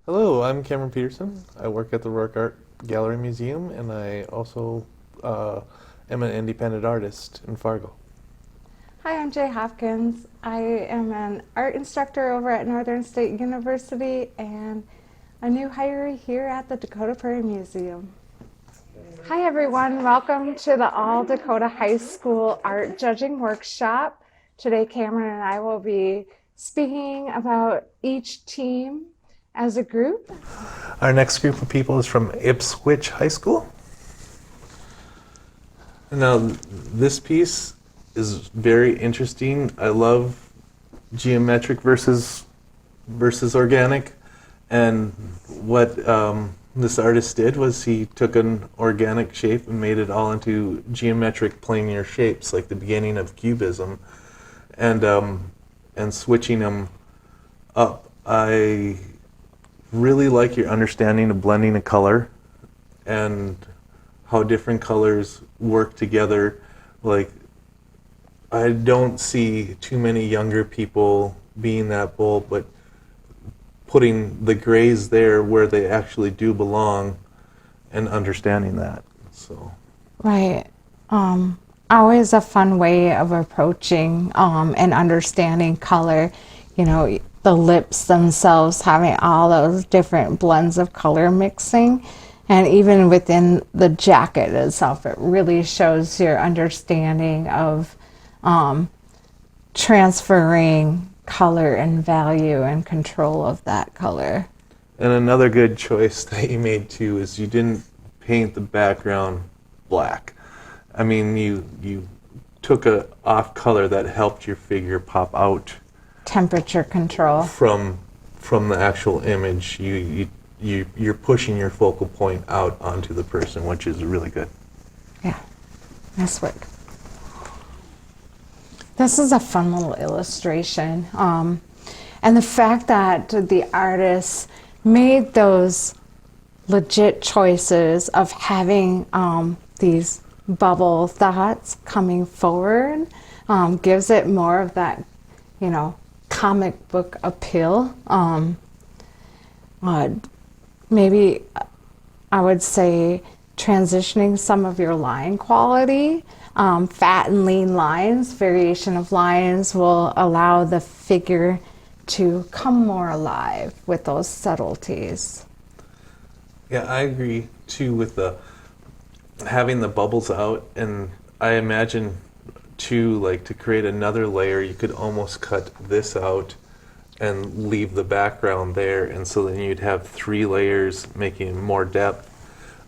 Hello, I'm Cameron Peterson. I work at the Rourke Art Gallery Museum, and I also am an independent artist in Fargo. Hi, I'm Jay Hopkins. I am an art instructor over at Northern State University and a new hire here at the Dakota Prairie Museum. Hi everyone, welcome to the All Dakota High School Art Judging Workshop. Today Cameron and I will be speaking about each team as a group. Our next group of people is from Ipswich High School. Now, this piece is very interesting. I love geometric versus organic, and what this artist did was he took an organic shape and made it all into geometric planar shapes, like the beginning of Cubism, and switching them up. I really like your understanding of blending a color and how different colors work together. Like, I don't see too many younger people being that bold, but putting the grays there where they actually do belong and understanding that. So Right. Always a fun way of approaching and understanding color. You know, the lips themselves having all those different blends of color mixing. And even within the jacket itself, it really shows your understanding of transferring color and value and control of that color. And another good choice that you made too is you didn't paint the background black. I mean, you took a off color that helped your figure pop out. Temperature control. From the actual image, you're pushing your focal point out onto the person, which is really good. Yeah, nice work. This is a fun little illustration. And the fact that the artist made those legit choices of having these bubble thoughts coming forward gives it more of that, you know, comic book appeal. Maybe I would say transitioning some of your line quality. Fat and lean lines, variation of lines will allow the figure to come more alive with those subtleties. Yeah, I agree too with the having the bubbles out, and I imagine too, like, to create another layer you could almost cut this out and leave the background there, and so then you'd have 3 layers making more depth.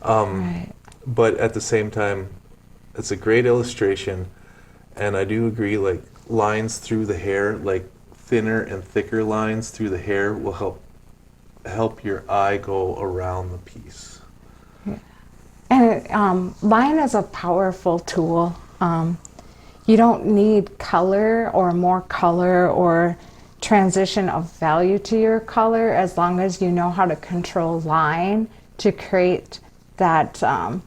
Right. But at the same time, it's a great illustration, and I do agree, like, lines through the hair, like thinner and thicker lines through the hair will help your eye go around the piece. Yeah. And line is a powerful tool. You don't need color or more color or transition of value to your color as long as you know how to control line to create that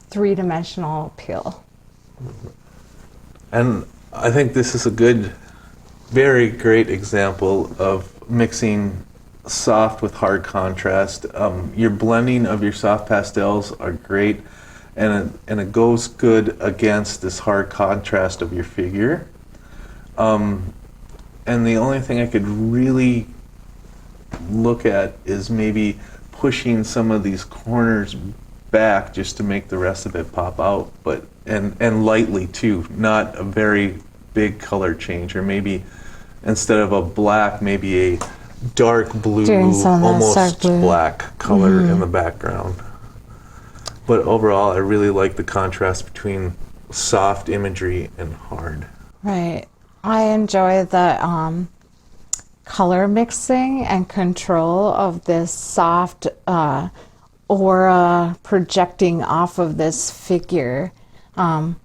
three-dimensional appeal. And I think this is a good, very great example of mixing soft with hard contrast. Your blending of your soft pastels are great, and it goes good against this hard contrast of your figure. And the only thing I could really look at is maybe pushing some of these corners back just to make the rest of it pop out, but and lightly too, not a very big color change, or maybe instead of a black, maybe a dark blue, almost dark blue, black color in the background. But overall, I really like the contrast between soft imagery and hard. Right. I enjoy the color mixing and control of this soft aura projecting off of this figure. I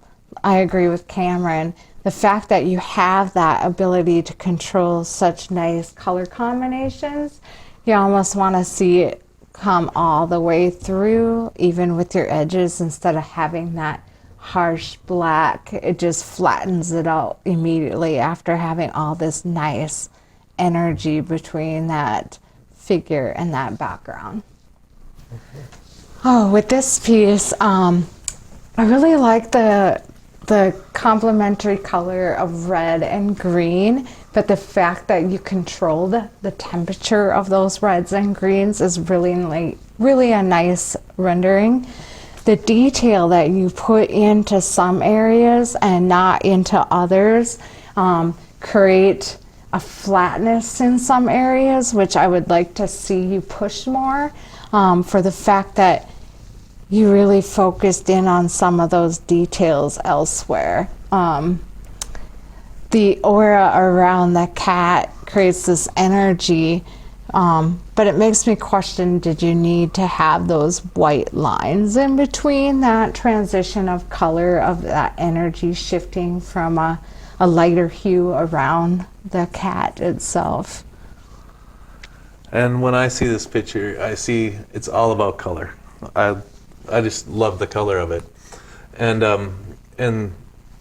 agree with Cameron. The fact that you have that ability to control such nice color combinations, you almost want to see it come all the way through, even with your edges, instead of having that harsh black. It just flattens it out immediately after having all this nice energy between that figure and that background. Oh, with this piece, I really like the complementary color of red and green, but the fact that you controlled the temperature of those reds and greens is really a nice rendering. The detail that you put into some areas and not into others create a flatness in some areas, which I would like to see you push more, for the fact that you really focused in on some of those details elsewhere. The aura around the cat creates this energy, but it makes me question, did you need to have those white lines in between that transition of color, of that energy shifting from a lighter hue around the cat itself? And when I see this picture, I see it's all about color. I just love the color of it. And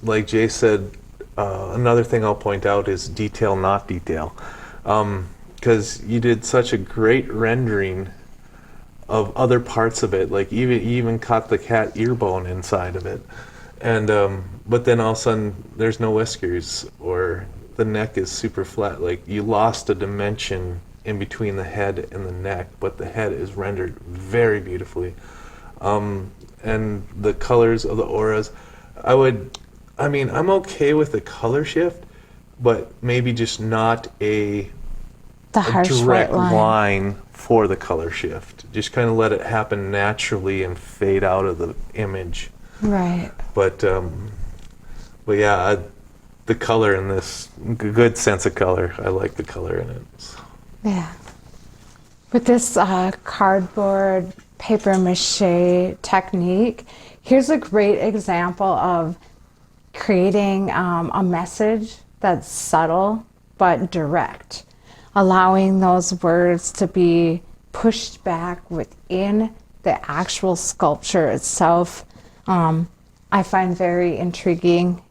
like Jay said, another thing I'll point out is detail, not detail. Because you did such a great rendering of other parts of it. Like you even caught the cat ear bone inside of it. And but then all of a sudden there's no whiskers, or the neck is super flat. Like you lost a dimension in between the head and the neck, but the head is rendered very beautifully. And the colors of the auras, I'm okay with the color shift, but maybe just not a direct line for the color shift. Just kind of let it happen naturally and fade out of the image. Right. But yeah, the color in this, good sense of color. I like the color in it. Yeah. With this cardboard paper mache technique, here's a great example of creating a message that's subtle but direct, allowing those words to be pushed back within the actual sculpture itself. I find very intriguing.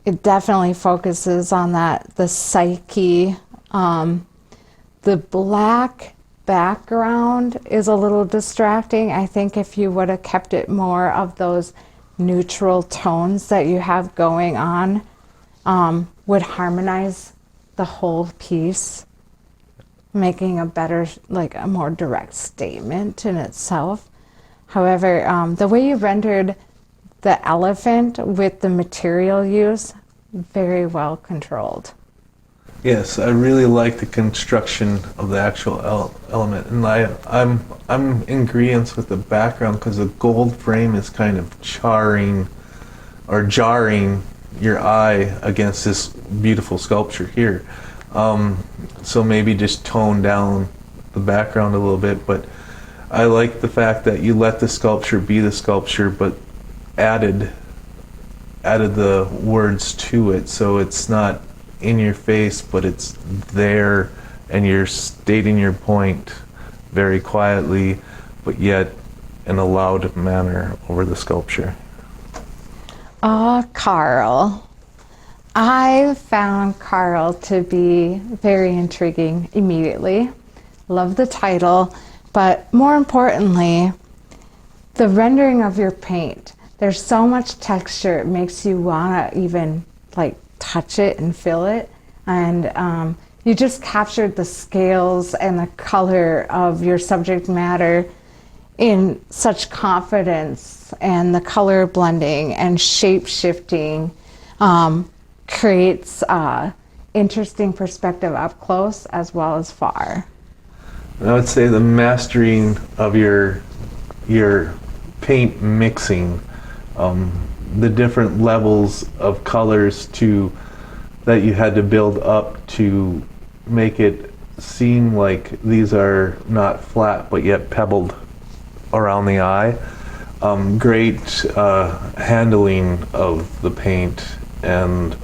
It definitely focuses on the psyche. The black background is a little distracting. I think if you would have kept it more of those neutral tones that you have going on, would harmonize the whole piece, making a better, like a more direct statement in itself. However, the way you rendered the elephant with the material use, very well controlled. Yes, I really like the construction of the actual element, and I'm in agreement with the background, because the gold frame is kind of jarring your eye against this beautiful sculpture here. So maybe just tone down the background a little bit, but I like the fact that you let the sculpture be the sculpture, but added the words to it, so it's not in your face, but it's there, and you're stating your point very quietly, but yet in a loud manner over the sculpture. Carl. I found Carl to be very intriguing immediately. Love the title, but more importantly, the rendering of your paint. There's so much texture, it makes you want to even like touch it and feel it, and you just captured the scales and the color of your subject matter in such confidence, and the color blending and shape shifting creates interesting perspective up close as well as far. I would say the mastering of your paint mixing, the different levels of colors that you had to build up to make it seem like these are not flat but yet pebbled around the eye. Great handling of the paint, and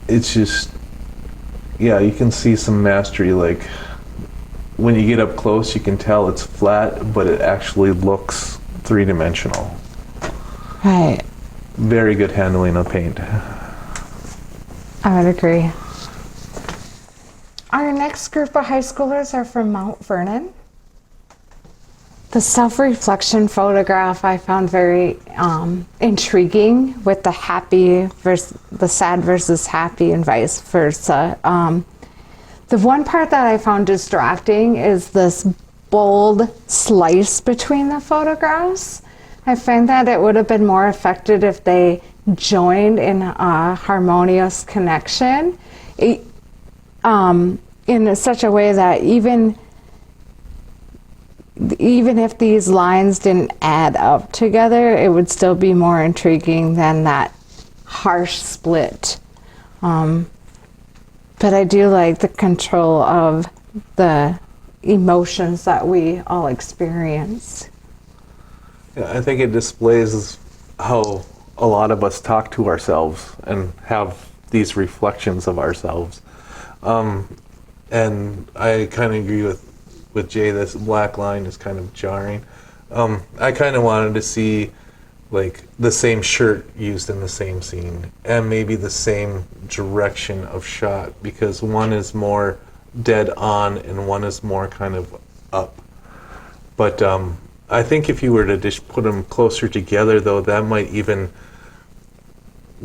it's just, yeah, you can see some mastery, like when you get up close, you can tell it's flat, but it actually looks three-dimensional. Right. Very good handling of paint. I would agree. Our next group of high schoolers are from Mount Vernon. The self-reflection photograph I found very intriguing, with the happy versus the sad versus happy and vice versa. The one part that I found distracting is this bold slice between the photographs. I find that it would have been more effective if they joined in a harmonious connection, in such a way that even if these lines didn't add up together, it would still be more intriguing than that harsh split. But I do like the control of the emotions that we all experience. Yeah, I think it displays how a lot of us talk to ourselves and have these reflections of ourselves. And I kind of agree with Jay, this black line is kind of jarring. I kind of wanted to see like the same shirt used in the same scene, and maybe the same direction of shot, because one is more dead on and one is more kind of up. But I think if you were to just put them closer together, though, that might even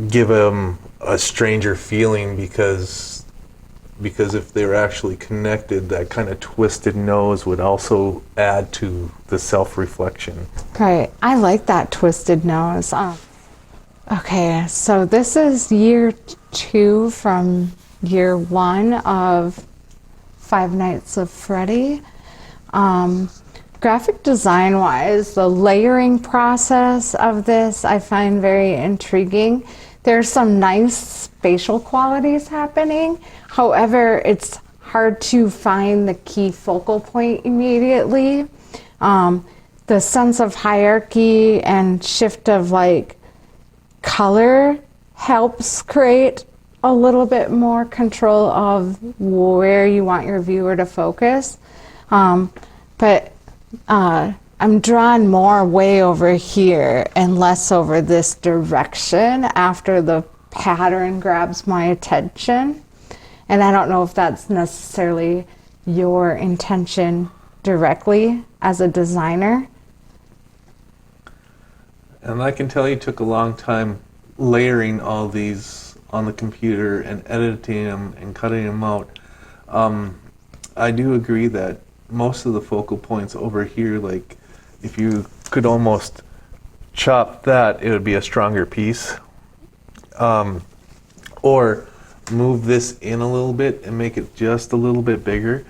give them a stranger feeling, because if they were actually connected, that kind of twisted nose would also add to the self-reflection. Right. I like that twisted nose. Okay, so this is year 2 from year 1 of Five Nights of Freddy. Graphic design wise, the layering process of this I find very intriguing. There's some nice spatial qualities happening. However, it's hard to find the key focal point immediately. The sense of hierarchy and shift of like color helps create a little bit more control of where you want your viewer to focus. But I'm drawn more way over here and less over this direction after the pattern grabs my attention. And I don't know if that's necessarily your intention directly as a designer. And I can tell you took a long time layering all these on the computer and editing them and cutting them out. I do agree that most of the focal points over here, like if you could almost chop that, it would be a stronger piece. Or move this in a little bit and make it just a little bit bigger,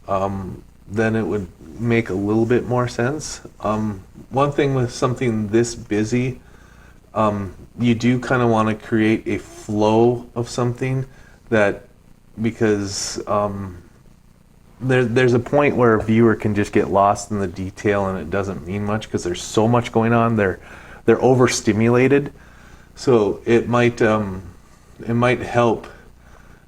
then it would make a little bit more sense. One thing with something this busy, you do kind of want to create a flow of something that, because there's a point where a viewer can just get lost in the detail and it doesn't mean much because there's so much going on. They're overstimulated, so it might help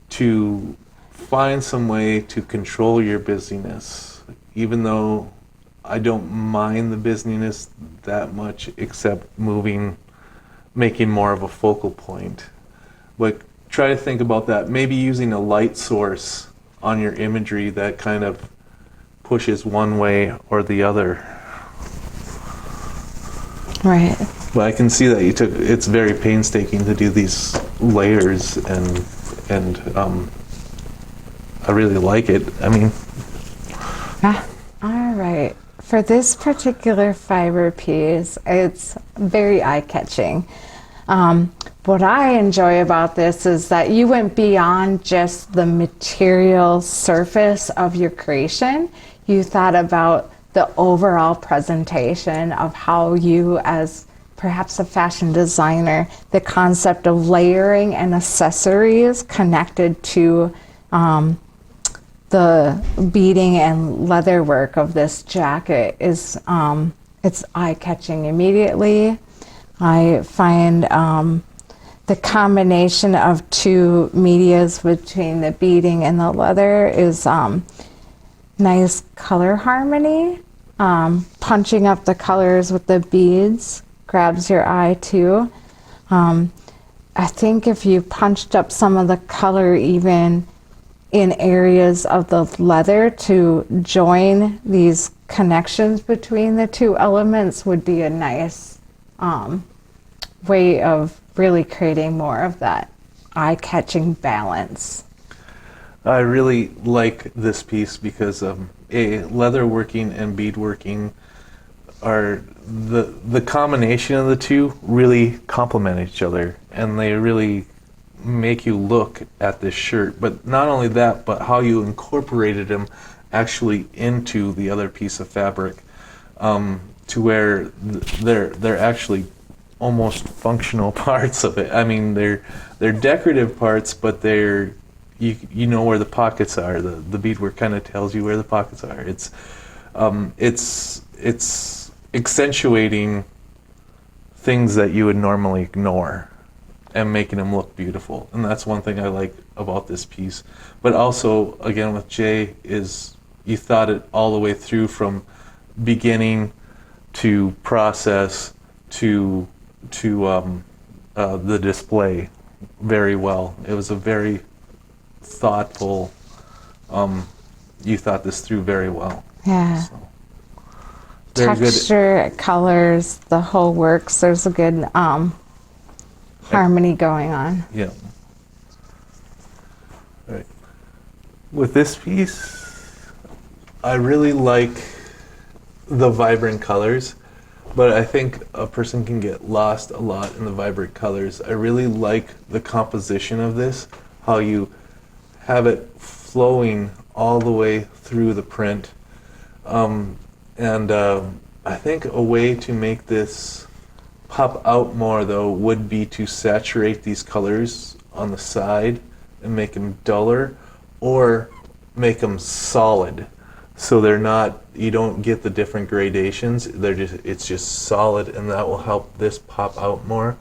to find some way to control your busyness, even though I don't mind the busyness that much, except making more of a focal point. But try to think about that. Maybe using a light source on your imagery that kind of pushes one way or the other. Right. But I can see that it's very painstaking to do these layers, and I really like it. I mean. All right. For this particular fiber piece, it's very eye-catching. What I enjoy about this is that you went beyond just the material surface of your creation. You thought about the overall presentation of how you, as perhaps a fashion designer, the concept of layering and accessories connected to the beading and leather work of this jacket is it's eye-catching immediately. I find the combination of two medias between the beading and the leather is nice color harmony. Punching up the colors with the beads grabs your eye too. I think if you punched up some of the color even in areas of the leather to join these connections between the two elements would be a nice way of really creating more of that eye-catching balance. I really like this piece because leather working and bead working are the combination of the two really complement each other, and they really make you look at this shirt. But not only that, but how you incorporated them actually into the other piece of fabric, to where they're actually almost functional parts of it. I mean, they're decorative parts, but they're you know where the pockets are. The beadwork kind of tells you where the pockets are. It's accentuating things that you would normally ignore and making them look beautiful. And that's one thing I like about this piece. But also, again, with Jay, is you thought it all the way through from beginning to process to the display very well. It was a very thoughtful, you thought this through very well. Yeah. So, very texture, colors, the whole works. There's a good harmony going on. Yeah. All right. With this piece, I really like the vibrant colors, but I think a person can get lost a lot in the vibrant colors. I really like the composition of this, how you have it flowing all the way through the print. I think a way to make this pop out more, though, would be to saturate these colors on the side and make them duller, or make them solid, so they're not, you don't get the different gradations. It's just solid, and that will help this pop out more.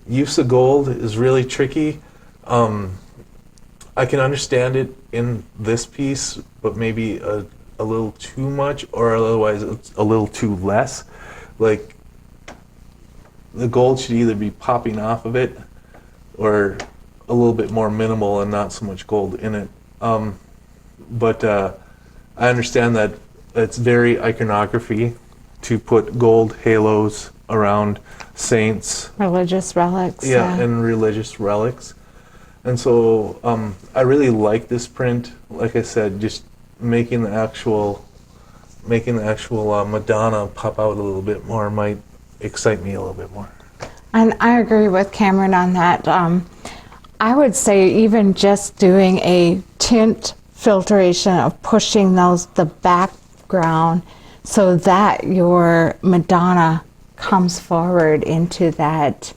Use of gold is really tricky. I can understand it in this piece, but maybe a little too much, or otherwise it's a little too less. Like, the gold should either be popping off of it or a little bit more minimal and not so much gold in it. But I understand that it's very iconography to put gold halos around saints. Religious relics. Yeah, and religious relics. And so I really like this print. Like I said, just making the actual Madonna pop out a little bit more might excite me a little bit more. And I agree with Cameron on that. I would say even just doing a tint filtration of pushing the background so that your Madonna comes forward into that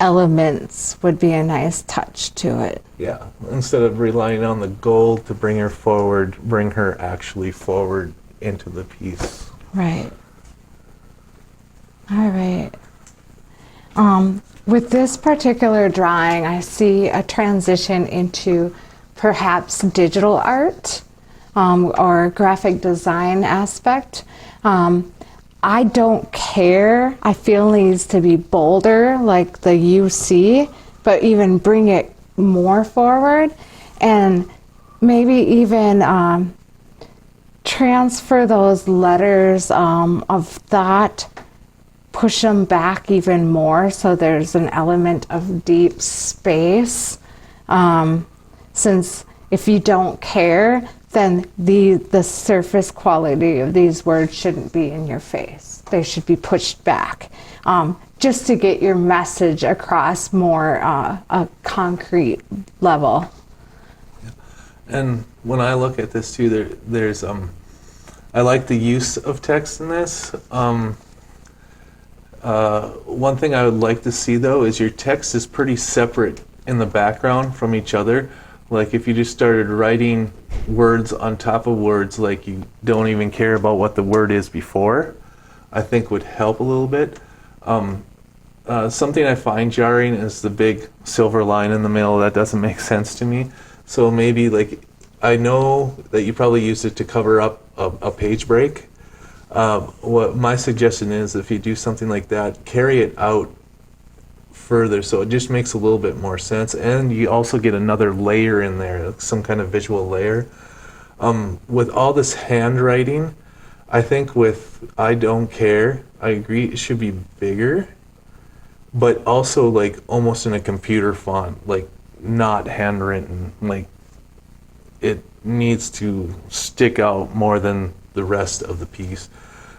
elements would be a nice touch to it. Yeah, instead of relying on the gold to bring her forward, bring her actually forward into the piece. Right. All right. With this particular drawing, I see a transition into perhaps digital art or graphic design aspect. I don't care. I feel it needs to be bolder, like the UC, but even bring it more forward, and maybe even transfer those letters of thought, push them back even more so there's an element of deep space. Since if you don't care, then the surface quality of these words shouldn't be in your face. They should be pushed back, just to get your message across more a concrete level. And when I look at this too, there's I like the use of text in this. One thing I would like to see, though, is your text is pretty separate in the background from each other. Like if you just started writing words on top of words, like you don't even care about what the word is before, I think would help a little bit. Something I find jarring is the big silver line in the middle. That doesn't make sense to me. So maybe like I know that you probably used it to cover up a page break. What my suggestion is, if you do something like that, carry it out further so it just makes a little bit more sense, and you also get another layer in there, some kind of visual layer. With all this handwriting, I think with I don't care, I agree it should be bigger, but also like almost in a computer font, like not handwritten, like it needs to stick out more than the rest of the piece.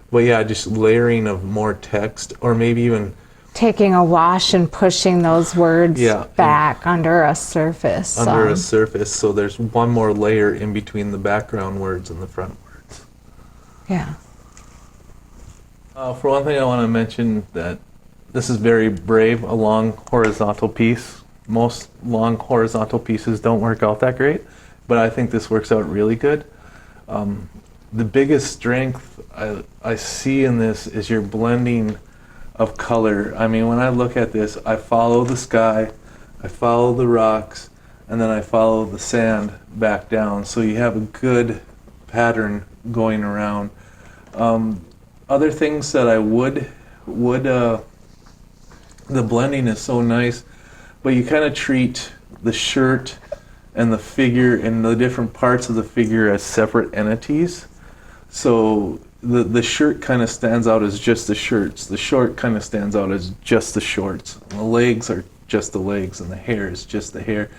But yeah, just layering of more text, or maybe even Taking a wash and pushing those words back under a surface. Under a surface, so there's one more layer in between the background words and the front words. Yeah. For one thing, I want to mention that this is very brave, a long horizontal piece. Most long horizontal pieces don't work out that great, but I think this works out really good. The biggest strength I see in this is your blending of color. I mean, when I look at this, I follow the sky, I follow the rocks, and then I follow the sand back down. So you have a good pattern going around. Other things that I would the blending is so nice, but you kind of treat the shirt and the figure and the different parts of the figure as separate entities. So the shirt kind of stands out as just the shirts. The short kind of stands out as just the shorts. And the legs are just the legs, and the hair is just the hair.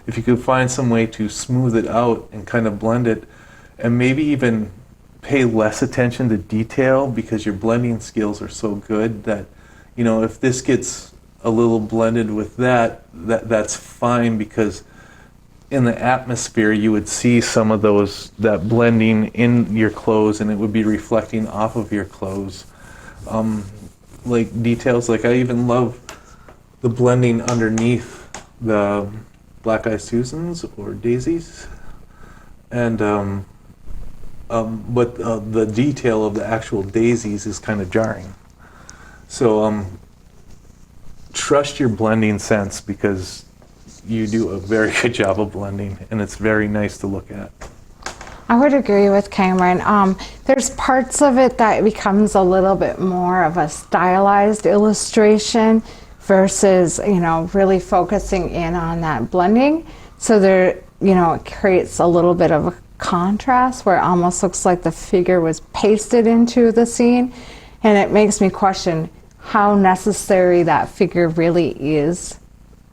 If you could find some way to smooth it out and kind of blend it, and maybe even pay less attention to detail because your blending skills are so good that, you know, if this gets a little blended with that's fine, because in the atmosphere you would see some of that blending in your clothes, and it would be reflecting off of your clothes. Like details, like I even love the blending underneath the Black Eyed Susans or Daisies, and but the detail of the actual daisies is kind of jarring. So trust your blending sense, because you do a very good job of blending, and it's very nice to look at. I would agree with Cameron. There's parts of it that becomes a little bit more of a stylized illustration versus, you know, really focusing in on that blending. So there, you know, it creates a little bit of a contrast where it almost looks like the figure was pasted into the scene, and it makes me question how necessary that figure really is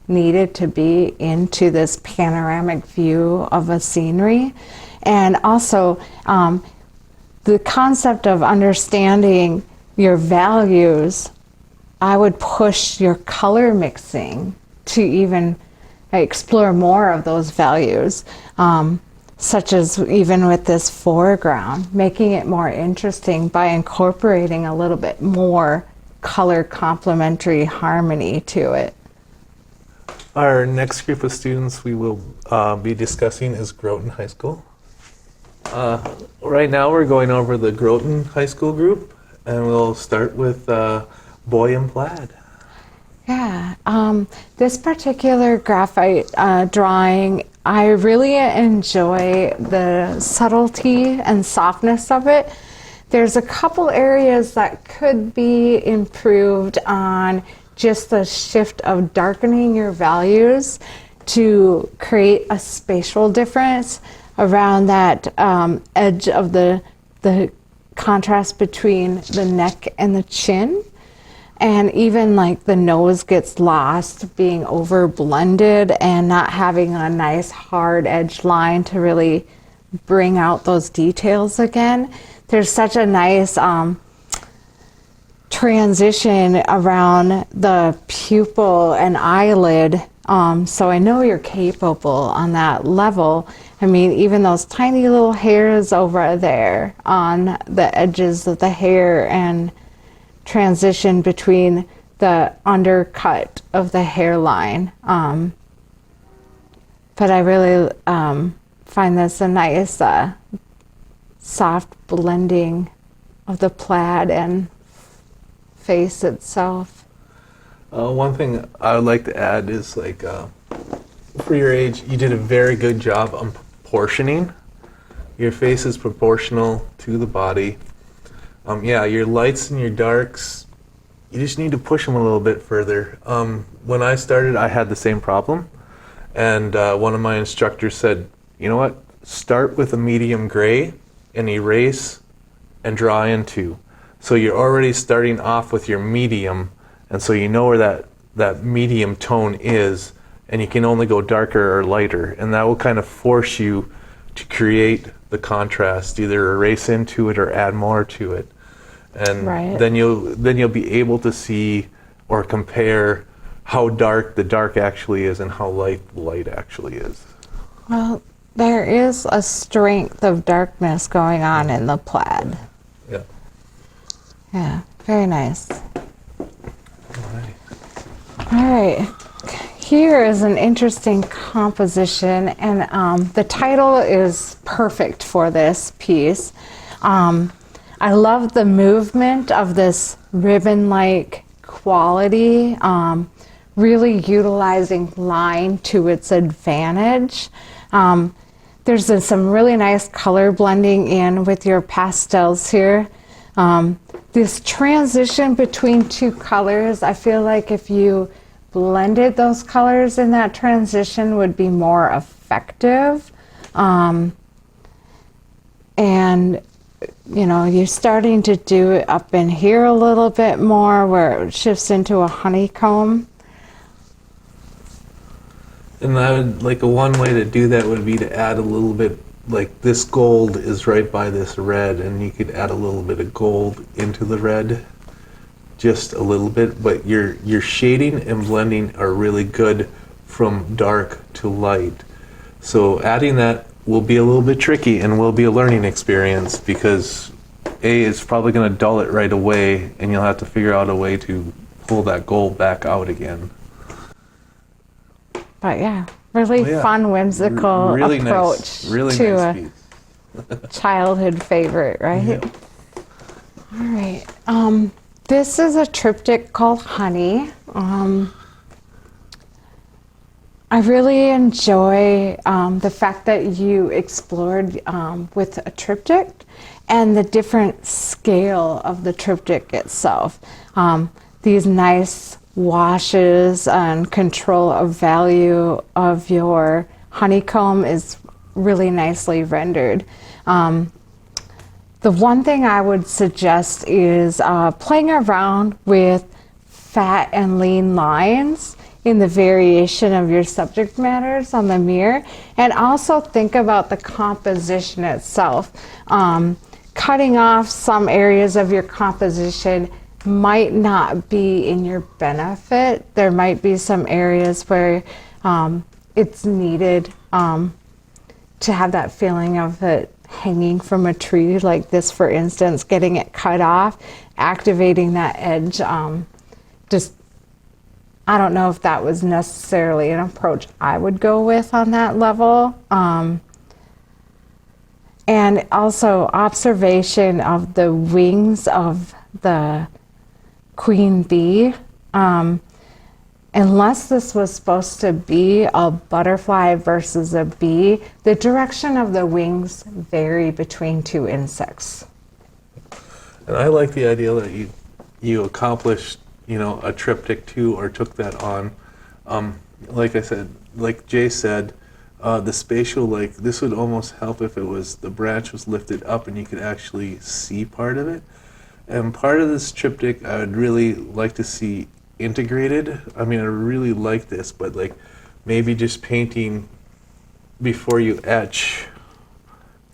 needed to be into this panoramic view of a scenery. And also the concept of understanding your values, I would push your color mixing to even explore more of those values, such as even with this foreground, making it more interesting by incorporating a little bit more color complementary harmony to it. Our next group of students we will be discussing is Groton High School. Right now we're going over the Groton High School group, and we'll start with Boy in Plaid. Yeah, this particular graphite drawing, I really enjoy the subtlety and softness of it. There's a couple areas that could be improved on, just the shift of darkening your values to create a spatial difference around that edge of the contrast between the neck and the chin. And even like the nose gets lost being over blended and not having a nice hard edge line to really bring out those details again. There's such a nice transition around the pupil and eyelid, so I know you're capable on that level. I mean, even those tiny little hairs over there on the edges of the hair and transition between the undercut of the hairline. But I really find this a nice soft blending of the plaid and face itself. One thing I would like to add is, like, for your age, you did a very good job on proportioning. Your face is proportional to the body. Yeah, your lights and your darks, you just need to push them a little bit further. When I started, I had the same problem. And one of my instructors said, you know what, start with a medium gray and erase and draw into. So you're already starting off with your medium, and so you know where that medium tone is, and you can only go darker or lighter, and that will kind of force you to create the contrast, either erase into it or add more to it. And then you'll be able to see or compare how dark the dark actually is and how light the light actually is. Well, there is a strength of darkness going on in the plaid. Yeah. Yeah, very nice. All right. Here is an interesting composition, and the title is perfect for this piece. I love the movement of this ribbon-like quality, really utilizing line to its advantage. There's some really nice color blending in with your pastels here. This transition between two colors, I feel like if you blended those colors in that transition would be more effective. And you know, you're starting to do it up in here a little bit more where it shifts into a honeycomb. And I would, like, one way to do that would be to add a little bit, like this gold is right by this red, and you could add a little bit of gold into the red, just a little bit, but your shading and blending are really good from dark to light. So adding that will be a little bit tricky and will be a learning experience, because it's probably going to dull it right away, and you'll have to figure out a way to pull that gold back out again. But yeah, really fun, whimsical really approach nice, really to nice a childhood favorite, right? Yeah. All right. This is a triptych called Honey. I really enjoy the fact that you explored with a triptych and the different scale of the triptych itself. These nice washes and control of value of your honeycomb is really nicely rendered. The one thing I would suggest is playing around with fat and lean lines in the variation of your subject matters on the mirror, and also think about the composition itself. Cutting off some areas of your composition might not be in your benefit. There might be some areas where it's needed to have that feeling of it hanging from a tree, like this, for instance, getting it cut off, activating that edge. Just, I don't know if that was necessarily an approach I would go with on that level. And also observation of the wings of the queen bee. Unless this was supposed to be a butterfly versus a bee, the direction of the wings vary between two insects. And I like the idea that you accomplished, you know, a triptych too, or took that on. Like I said, like Jay said, the spatial, like this would almost help if it was, the branch was lifted up and you could actually see part of it. And part of this triptych I would really like to see integrated. I mean, I really like this, but like maybe just painting before you etch,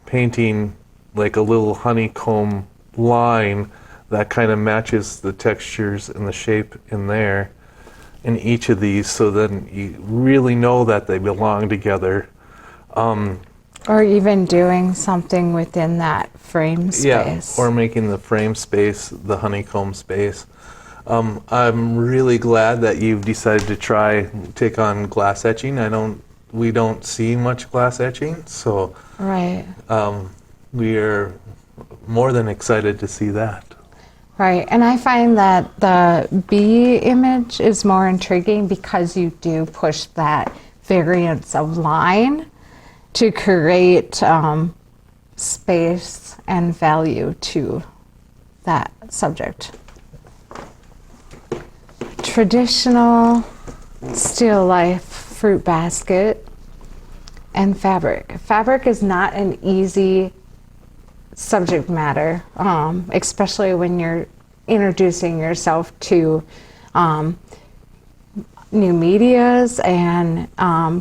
painting like a little honeycomb line that kind of matches the textures and the shape in there in each of these, so then you really know that they belong together. Or even doing something within that frame space. Yeah, or making the frame space the honeycomb space. I'm really glad that you've decided to take on glass etching. We don't see much glass etching, so right. We are more than excited to see that. Right, and I find that the bee image is more intriguing because you do push that variance of line to create space and value to that subject. Traditional still life fruit basket and fabric. Fabric is not an easy subject matter, especially when you're introducing yourself to new medias and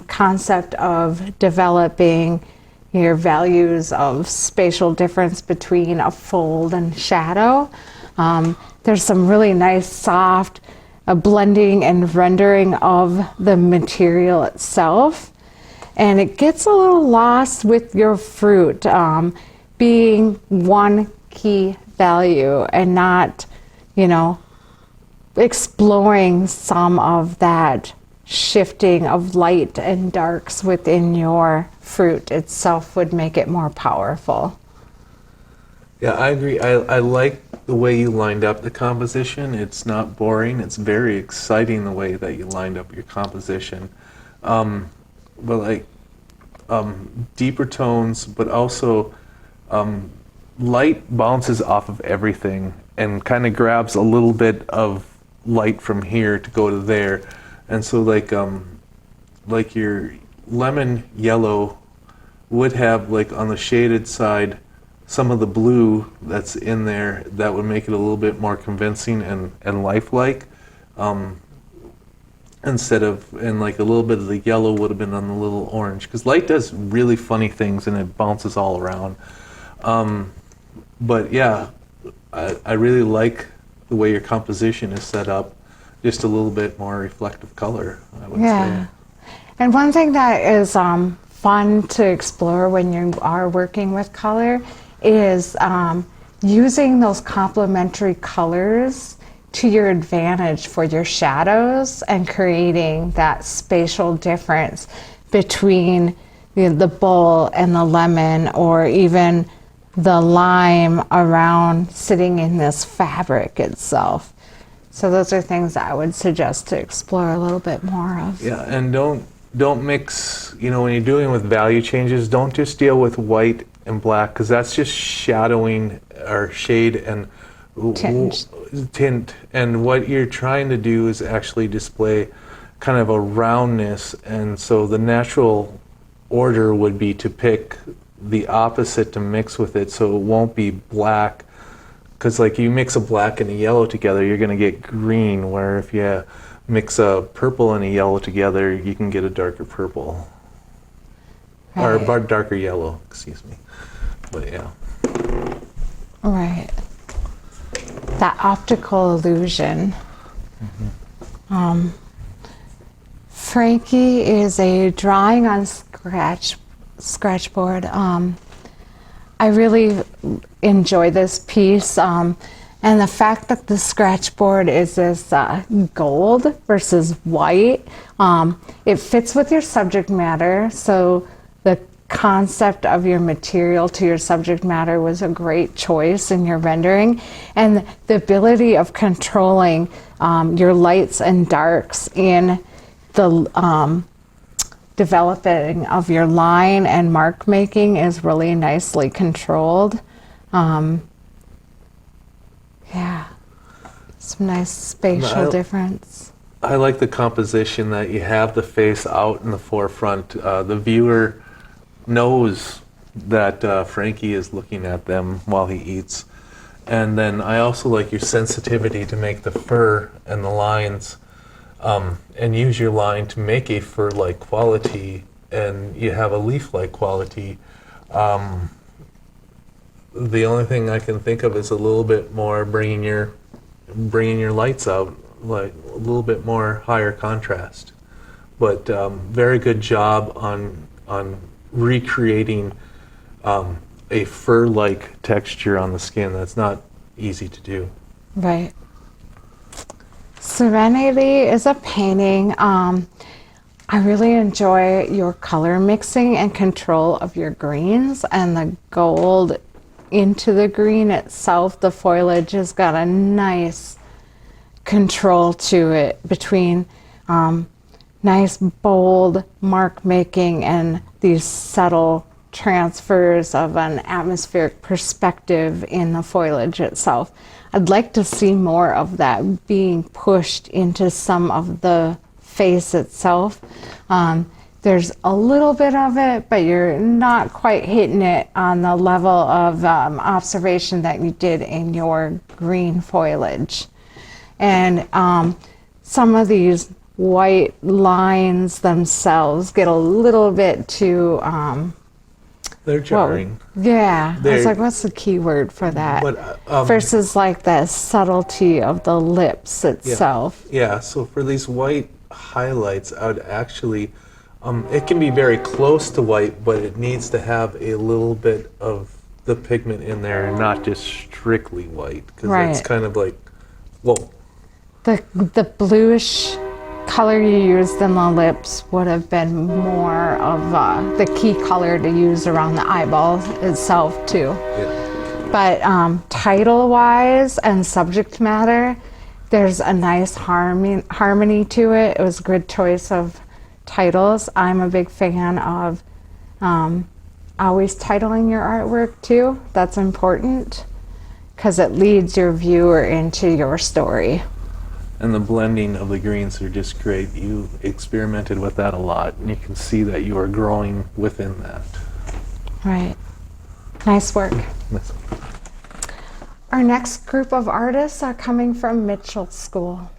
concept of developing your values of spatial difference between a fold and shadow. There's some really nice soft blending and rendering of the material itself, and it gets a little lost with your fruit being one key value and not, exploring some of that shifting of light and darks within your fruit itself would make it more powerful. Yeah, I agree. I like the way you lined up the composition. It's not boring. It's very exciting the way that you lined up your composition. But deeper tones, but also light bounces off of everything and kind of grabs a little bit of light from here to go to there. And so like your lemon yellow would have, like, on the shaded side, some of the blue that's in there that would make it a little bit more convincing and lifelike, instead of, and like a little bit of the yellow would have been on the little orange, because light does really funny things and it bounces all around. But yeah, I really like the way your composition is set up, just a little bit more reflective color, I would say. And one thing that is fun to explore when you are working with color is using those complementary colors to your advantage for your shadows and creating that spatial difference between the bull and the lemon, or even the lime around sitting in this fabric itself. So those are things that I would suggest to explore a little bit more of. Yeah, and don't mix, when you're dealing with value changes, don't just deal with white and black, because that's just shadowing or shade and tint. And what you're trying to do is actually display kind of a roundness, and so the natural order would be to pick the opposite to mix with it, so it won't be black, because like you mix a black and a yellow together, you're going to get green, where if you mix a purple and a yellow together, you can get a darker purple. Right. Or a darker yellow, excuse me. But yeah. Right. That optical illusion. Mm-hmm. Frankie is a drawing on scratchboard. I really enjoy this piece, and the fact that the scratchboard is this gold versus white, it fits with your subject matter, so the concept of your material to your subject matter was a great choice in your rendering, and the ability of controlling your lights and darks in the developing of your line and mark making is really nicely controlled. Yeah, some nice spatial difference. I like the composition that you have the face out in the forefront. The viewer knows that Frankie is looking at them while he eats. And then I also like your sensitivity to make the fur and the lines, and use your line to make a fur-like quality, and you have a leaf-like quality. The only thing I can think of is a little bit more bringing your lights out, like a little bit more higher contrast. But very good job on recreating a fur-like texture on the skin. That's not easy to do. Right. Serenity is a painting. I really enjoy your color mixing and control of your greens, and the gold into the green itself. The foliage has got a nice control to it between nice, bold mark making and these subtle transfers of an atmospheric perspective in the foliage itself. I'd like to see more of that being pushed into some of the face itself. There's a little bit of it, but you're not quite hitting it on the level of observation that you did in your green foliage. And some of these white lines themselves get a little bit too They're jarring. yeah, I was like, what's the key word for that? But, versus like the subtlety of the lips itself. Yeah, so for these white highlights, I would actually, it can be very close to white, but it needs to have a little bit of the pigment in there and not just strictly white, because it's kind of like, whoa. The bluish color you used in the lips would have been more of the key color to use around the eyeball itself too. Yeah. But title-wise and subject matter, there's a nice harmony to it. It was a good choice of titles. I'm a big fan of always titling your artwork too. That's important because it leads your viewer into your story. And the blending of the greens are just great. You experimented with that a lot, and you can see that you are growing within that. Right. Nice work. Our next group of artists are coming from Mitchell School.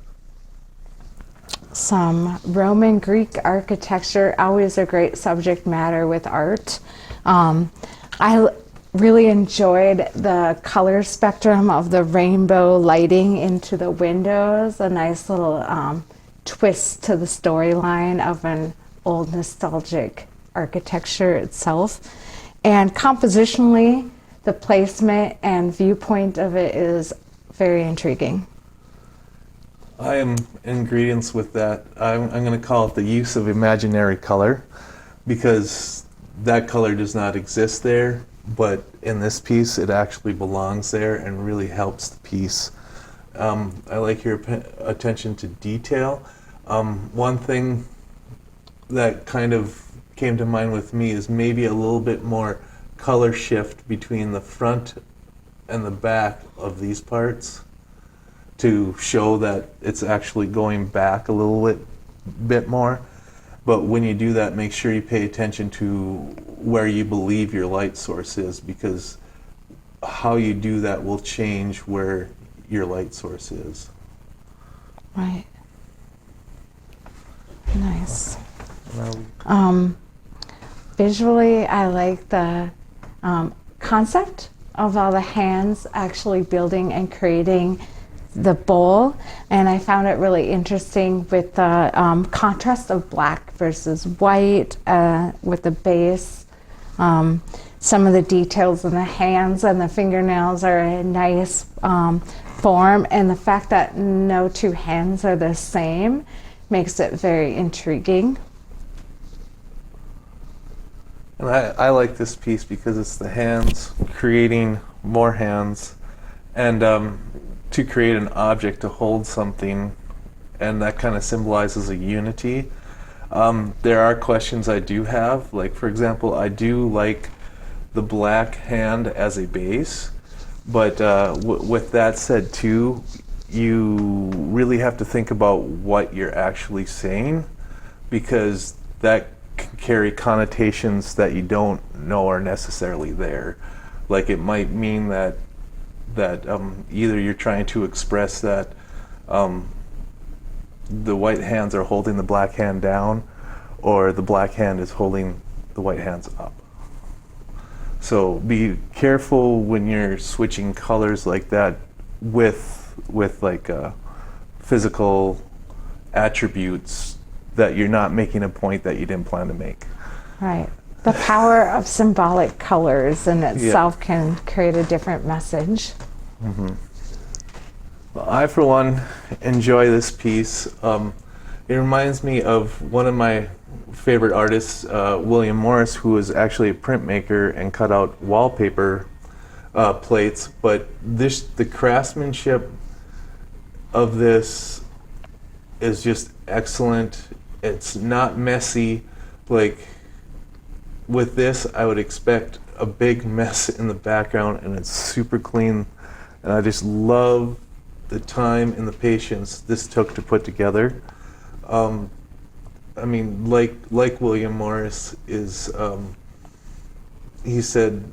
Some Roman Greek architecture, always a great subject matter with art. I really enjoyed the color spectrum of the rainbow lighting into the windows, a nice little twist to the storyline of an old nostalgic architecture itself. And compositionally, the placement and viewpoint of it is very intriguing. I am in ingredients with that. I'm going to call it the use of imaginary color, because that color does not exist there. But in this piece, it actually belongs there and really helps the piece. I like your attention to detail. One thing that kind of came to mind with me is maybe a little bit more color shift between the front and the back of these parts to show that it's actually going back a little bit more. But when you do that, make sure you pay attention to where you believe your light source is, because how you do that will change where your light source is. Right. Nice. Visually, I like the concept of all the hands actually building and creating the bowl, and I found it really interesting with the contrast of black versus white with the base. Some of the details in the hands and the fingernails are a nice form, and the fact that no two hands are the same makes it very intriguing. And I like this piece because it's the hands creating more hands, and to create an object to hold something, and that kind of symbolizes a unity. There are questions I do have, like for example, I do like the black hand as a base, but with that said too, you really have to think about what you're actually saying, because that can carry connotations that you don't know are necessarily there. Like it might mean that either you're trying to express that the white hands are holding the black hand down, or the black hand is holding the white hands up. So be careful when you're switching colors like that with like physical attributes, that you're not making a point that you didn't plan to make. Right. The power of symbolic colors in itself can create a different message. Mm-hmm. Well, I, for one, enjoy this piece. It reminds me of one of my favorite artists, William Morris, who was actually a printmaker and cut out wallpaper plates. But the craftsmanship of this is just excellent. It's not messy. Like with this, I would expect a big mess in the background, and it's super clean. And I just love the time and the patience this took to put together. I mean, like William Morris is, he said,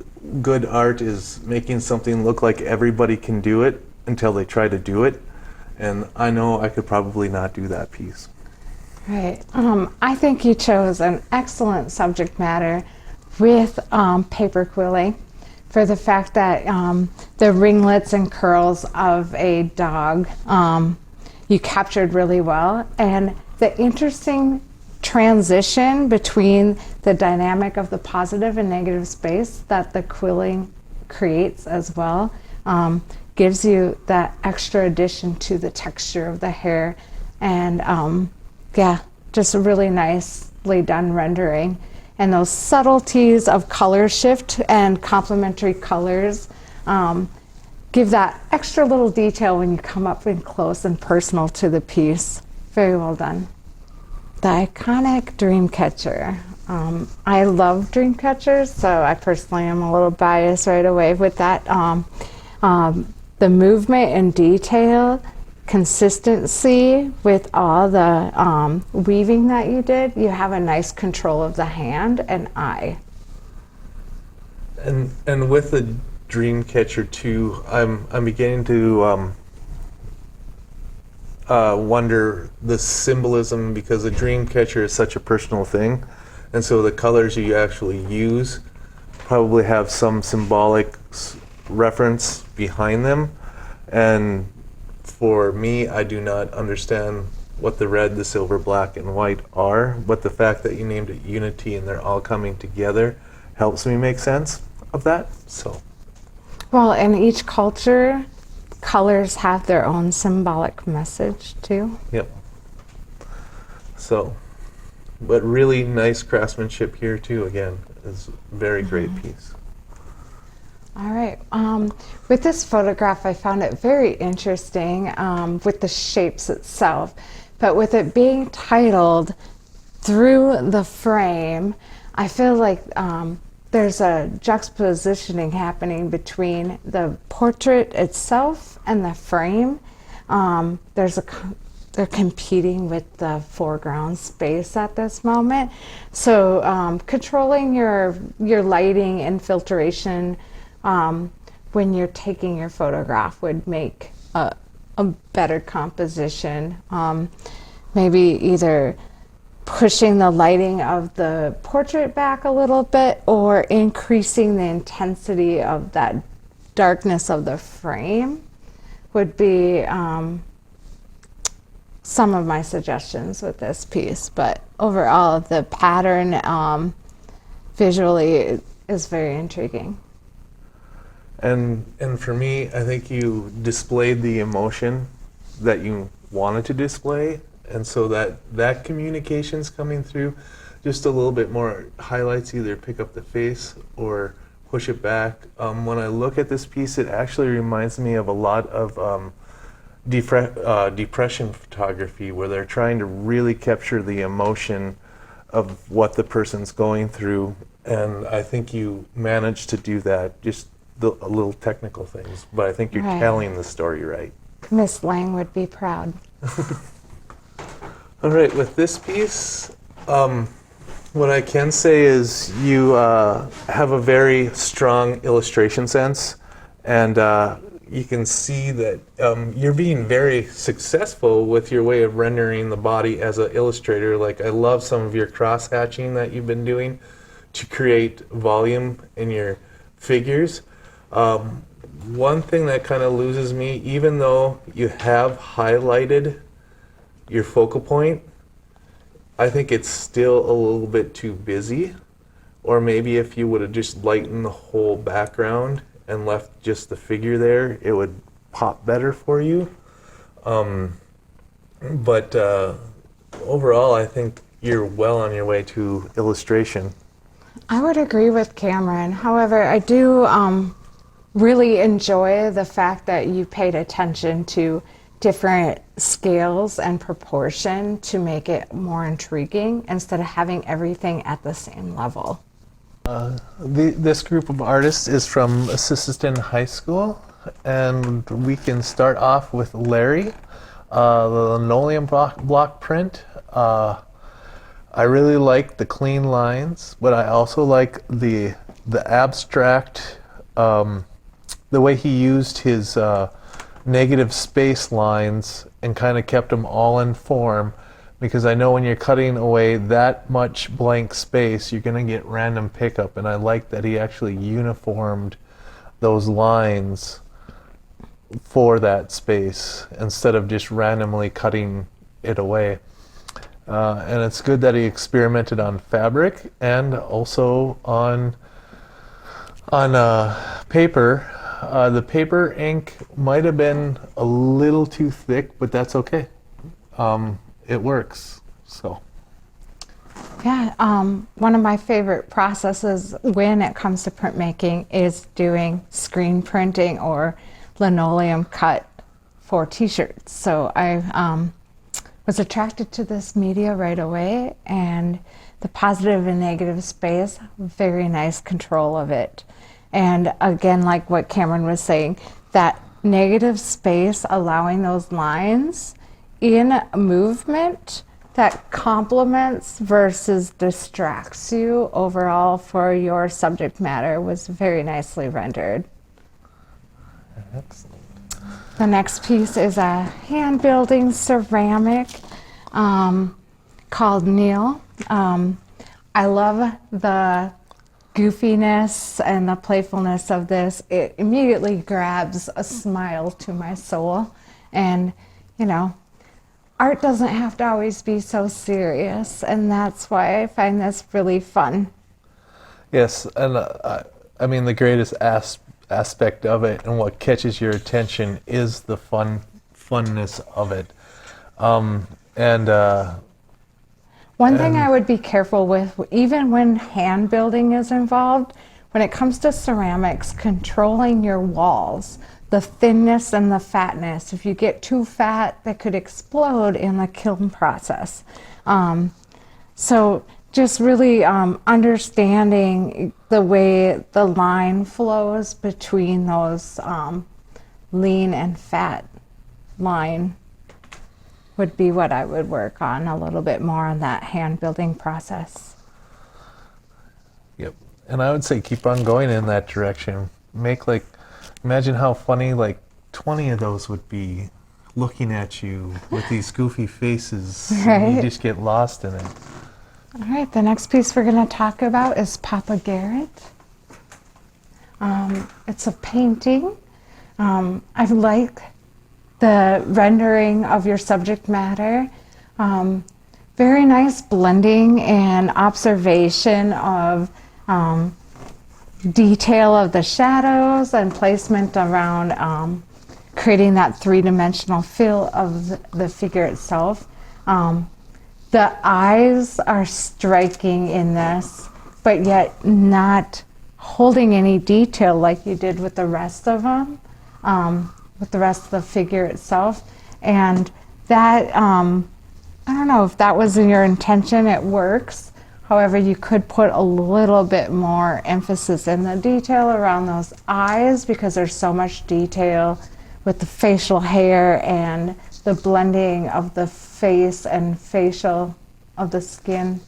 good art is making something look like everybody can do it until they try to do it. And I know I could probably not do that piece. Right. I think you chose an excellent subject matter with paper quilling for the fact that the ringlets and curls of a dog you captured really well, and the interesting transition between the dynamic of the positive and negative space that the quilling creates as well gives you that extra addition to the texture of the hair. And yeah, just a really nicely done rendering. And those subtleties of color shift and complementary colors give that extra little detail when you come up in close and personal to the piece. Very well done. The iconic dream catcher. I love dream catchers, so I personally am a little biased right away with that. The movement and detail, consistency with all the weaving that you did, you have a nice control of the hand and eye. And with the dream catcher too, I'm beginning to wonder the symbolism, because the dream catcher is such a personal thing, and so the colors you actually use probably have some symbolic reference behind them. And for me, I do not understand what the red, the silver, black, and white are, but the fact that you named it Unity and they're all coming together helps me make sense of that. So, well, in each culture, colors have their own symbolic message too. yep. So, but really nice craftsmanship here too. Again, it's a very great piece. All right. With this photograph, I found it very interesting with the shapes itself, but with it being titled Through the Frame, I feel like there's a juxtapositioning happening between the portrait itself and the frame. They're competing with the foreground space at this moment. So controlling your lighting and filtration when you're taking your photograph would make a better composition. Maybe either pushing the lighting of the portrait back a little bit or increasing the intensity of that darkness of the frame would be some of my suggestions with this piece. But overall, the pattern visually is very intriguing. And for me, I think you displayed the emotion that you wanted to display, and so that communication's coming through. Just a little bit more highlights, either pick up the face or push it back. When I look at this piece, it actually reminds me of a lot of depression photography, where they're trying to really capture the emotion of what the person's going through, and I think you managed to do that. Just a little technical things, but I think you're telling the story right. Miss Lang would be proud. All right, with this piece, what I can say is you have a very strong illustration sense, and you can see that you're being very successful with your way of rendering the body as an illustrator. Like, I love some of your cross-hatching that you've been doing to create volume in your figures. One thing that kind of loses me, even though you have highlighted your focal point, I think it's still a little bit too busy. Or maybe if you would have just lightened the whole background and left just the figure there, it would pop better for you. But overall, I think you're well on your way to illustration. I would agree with Cameron. However, I do really enjoy the fact that you paid attention to different scales and proportion to make it more intriguing instead of having everything at the same level. This group of artists is from Sisseton High School, and we can start off with Larry, the linoleum block print. I really like the clean lines, but I also like the abstract, the way he used his negative space lines and kind of kept them all in form, because I know when you're cutting away that much blank space, you're going to get random pickup, and I like that he actually uniformed those lines for that space instead of just randomly cutting it away. And it's good that he experimented on fabric and also on paper. The paper ink might have been a little too thick, but that's okay. It works. So. Yeah, one of my favorite processes when it comes to printmaking is doing screen printing or linoleum cut for t-shirts. So I was attracted to this media right away, and the positive and negative space, very nice control of it. And again, like what Cameron was saying, that negative space, allowing those lines in movement that complements versus distracts you overall for your subject matter was very nicely rendered. Excellent. The next piece is a hand building ceramic called Neil. I love the goofiness and the playfulness of this. It immediately grabs a smile to my soul. And, you know, art doesn't have to always be so serious, and that's why I find this really fun. Yes, and I mean the greatest aspect of it and what catches your attention is the funness of it. One thing I would be careful with, even when hand building is involved, when it comes to ceramics, controlling your walls, the thinness and the fatness. If you get too fat, that could explode in the kiln process. So just really understanding the way the line flows between those lean and fat line would be what I would work on a little bit more on that hand building process. Yep, and I would say keep on going in that direction. Imagine how funny 20 of those would be looking at you with these goofy faces. Right. You just get lost in it. All right, the next piece we're going to talk about is Papa Garrett. It's a painting. I like the rendering of your subject matter. Very nice blending and observation of detail of the shadows and placement around creating that three-dimensional feel of the figure itself. The eyes are striking in this, but yet not holding any detail like you did with the rest of them, with the rest of the figure itself. And that, I don't know if that was your intention, it works. However, you could put a little bit more emphasis in the detail around those eyes, because there's so much detail with the facial hair and the blending of the face and facial of the skin.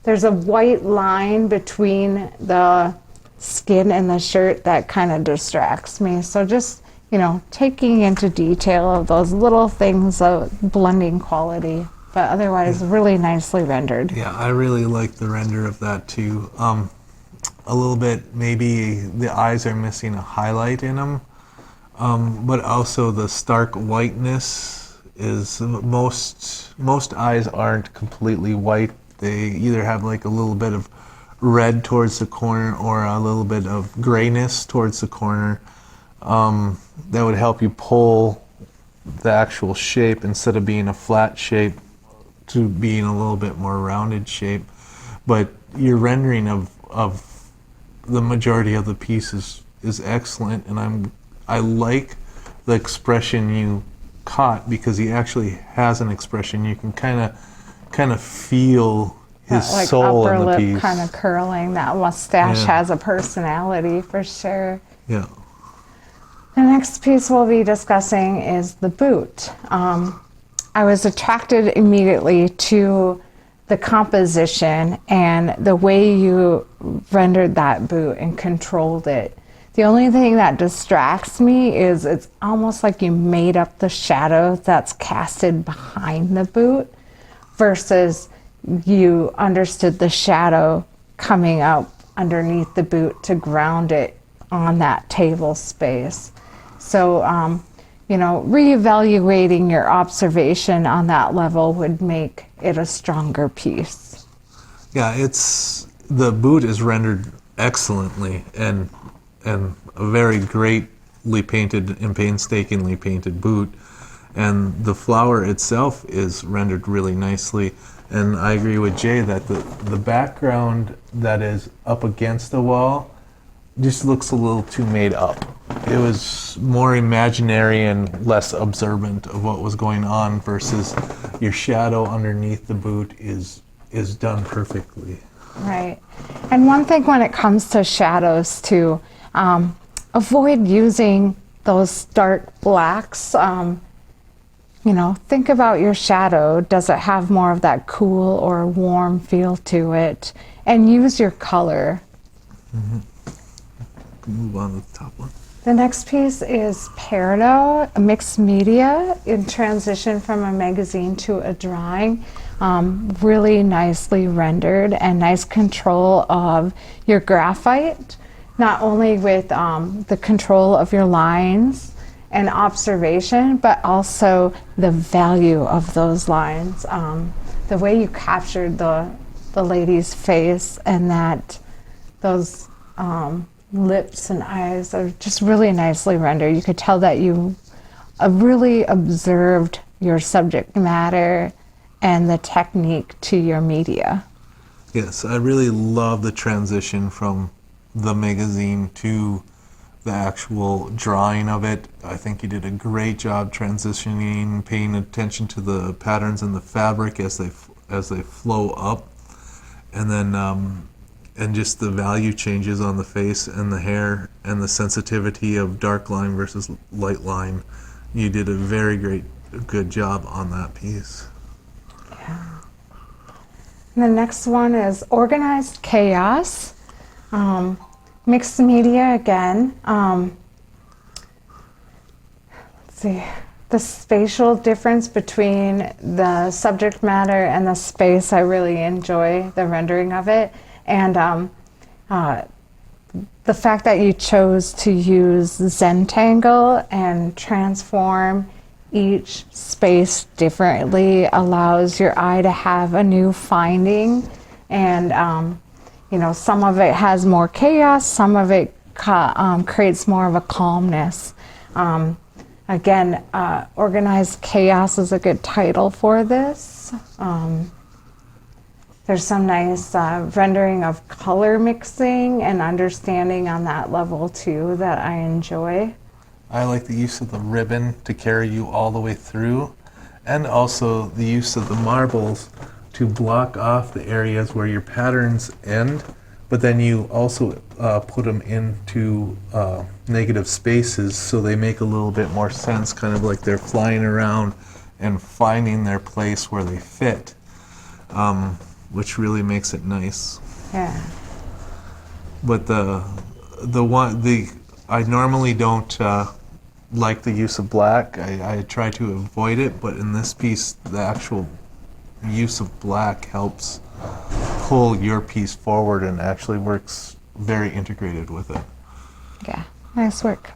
There's a white line between the skin and the shirt that kind of distracts me. So just, taking into detail of those little things of blending quality, but otherwise really nicely rendered. Yeah, I really like the render of that too. A little bit, maybe the eyes are missing a highlight in them, but also the stark whiteness is most eyes aren't completely white. They either have like a little bit of red towards the corner or a little bit of grayness towards the corner. That would help you pull the actual shape instead of being a flat shape to being a little bit more rounded shape. But your rendering of the majority of the piece is excellent, and I like the expression caught because he actually has an expression. You can kind of feel his Like soul upper in the lip piece. kind of curling. That mustache Yeah. has a personality for sure. Yeah. The next piece we'll be discussing is the boot. I was attracted immediately to the composition and the way you rendered that boot and controlled it. The only thing that distracts me is it's almost like you made up the shadow that's casted behind the boot versus you understood the shadow coming up underneath the boot to ground it on that table space. So, reevaluating your observation on that level would make it a stronger piece. Yeah, the boot is rendered excellently and a very greatly painted and painstakingly painted boot. And the flower itself is rendered really nicely. And I agree with Jay that the background that is up against the wall just looks a little too made up. It was more imaginary and less observant of what was going on versus your shadow underneath the boot is done perfectly. Right. And one thing when it comes to shadows too, avoid using those dark blacks. Think about your shadow. Does it have more of that cool or warm feel to it? And use your color. Mm-hmm. Move on to the top one. The next piece is Peridot, a mixed media in transition from a magazine to a drawing. Really nicely rendered and nice control of your graphite, not only with the control of your lines and observation, but also the value of those lines. The way you captured the lady's face and that those lips and eyes are just really nicely rendered. You could tell that you really observed your subject matter and the technique to your media. Yes, I really love the transition from the magazine to the actual drawing of it. I think you did a great job transitioning, paying attention to the patterns in the fabric as they flow up, and then and just the value changes on the face and the hair and the sensitivity of dark line versus light line. You did a very good job on that piece. Yeah. And the next one is Organized Chaos. Mixed media again. Let's see. The spatial difference between the subject matter and the space, I really enjoy the rendering of it. And the fact that you chose to use Zentangle and transform each space differently allows your eye to have a new finding. And, some of it has more chaos, some of it creates more of a calmness. Again, Organized Chaos is a good title for this. There's some nice rendering of color mixing and understanding on that level too that I enjoy. I like the use of the ribbon to carry you all the way through, and also the use of the marbles to block off the areas where your patterns end, but then you also put them into negative spaces so they make a little bit more sense, kind of like they're flying around and finding their place where they fit. Which really makes it nice. Yeah. But I normally don't like the use of black. I try to avoid it, but in this piece, the actual use of black helps pull your piece forward and actually works very integrated with it. Yeah, nice work.